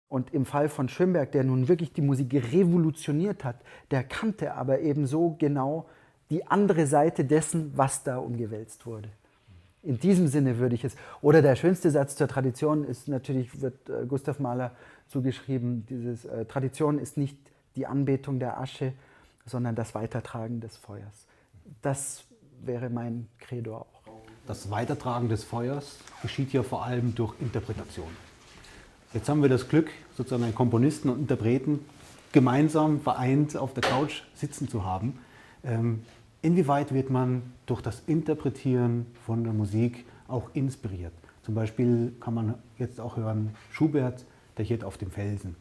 Und im Fall von Schönberg, der nun wirklich die Musik revolutioniert hat, der kannte aber eben so genau die andere Seite dessen, was da umgewälzt wurde. In diesem Sinne würde ich es, oder der schönste Satz zur Tradition ist natürlich, wird Gustav Mahler zugeschrieben, dieses Tradition ist nicht die Anbetung der Asche, sondern das Weitertragen des Feuers. Das wäre mein Credo auch. Das Weitertragen des Feuers geschieht ja vor allem durch Interpretation. Jetzt haben wir das Glück, sozusagen einen Komponisten und Interpreten gemeinsam vereint auf der Couch sitzen zu haben. Inwieweit wird man durch das Interpretieren von der Musik auch inspiriert? Zum Beispiel kann man jetzt auch hören, Schubert, der Hirt auf dem Felsen.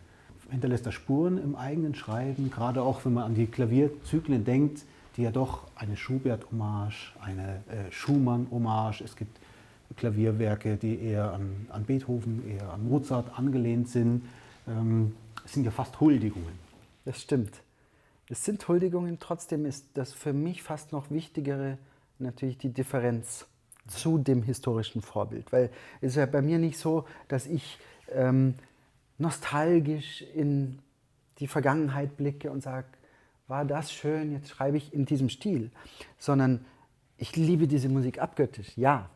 Hinterlässt er Spuren im eigenen Schreiben, gerade auch wenn man an die Klavierzyklen denkt, die ja doch eine Schubert-Hommage, eine Schumann-Hommage, es gibt Klavierwerke, die eher an Beethoven, eher an Mozart angelehnt sind. Es sind ja fast Huldigungen. Das stimmt. Es sind Huldigungen, trotzdem ist das für mich fast noch Wichtigere natürlich die Differenz zu dem historischen Vorbild. Weil es ist ja bei mir nicht so, dass ich nostalgisch in die Vergangenheit blicke und sage, war das schön, jetzt schreibe ich in diesem Stil. Sondern ich liebe diese Musik abgöttisch, ja.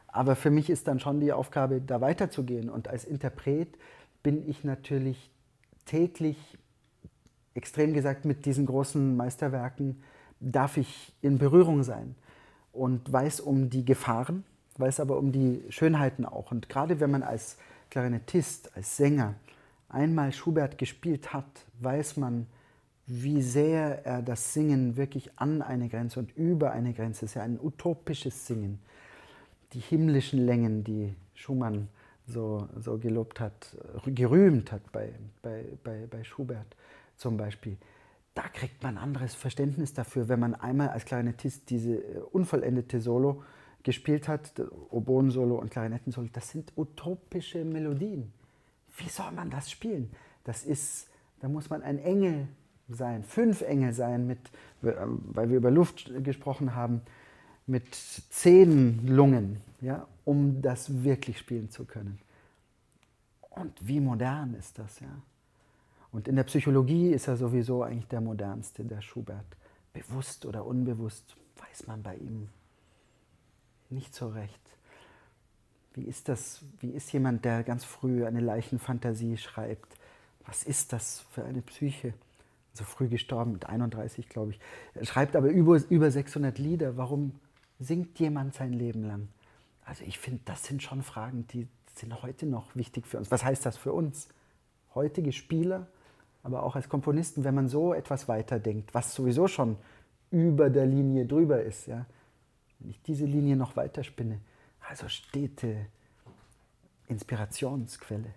Aber für mich ist dann schon die Aufgabe, da weiterzugehen. Und als Interpret bin ich natürlich täglich, extrem gesagt, mit diesen großen Meisterwerken darf ich in Berührung sein und weiß um die Gefahren, weiß aber um die Schönheiten auch. Und gerade wenn man als Klarinettist, als Sänger einmal Schubert gespielt hat, weiß man, wie sehr er das Singen wirklich an eine Grenze und über eine Grenze, es ist ja ein utopisches Singen. Die himmlischen Längen, die Schumann so gelobt hat, gerühmt hat bei Schubert zum Beispiel, da kriegt man ein anderes Verständnis dafür, wenn man einmal als Klarinettist diese unvollendete Solo gespielt hat, Oboen-Solo und Klarinetten-Solo, das sind utopische Melodien. Wie soll man das spielen? Da muss man ein Engel sein, 5 Engel sein, weil wir über Luft gesprochen haben, mit 10 Lungen, ja, um das wirklich spielen zu können. Und wie modern ist das, ja? Und in der Psychologie ist er sowieso eigentlich der modernste, der Schubert. Bewusst oder unbewusst weiß man bei ihm nicht so recht. Wie ist das? Wie ist jemand, der ganz früh eine Leichenfantasie schreibt? Was ist das für eine Psyche? So früh gestorben, mit 31, glaube ich. Er schreibt aber über 600 Lieder. Warum singt jemand sein Leben lang? Also ich finde, das sind schon Fragen, die sind heute noch wichtig für uns. Was heißt das für uns? Heutige Spieler, aber auch als Komponisten, wenn man so etwas weiterdenkt, was sowieso schon über der Linie drüber ist. Ja? Wenn ich diese Linie noch weiterspinne, also stete Inspirationsquelle.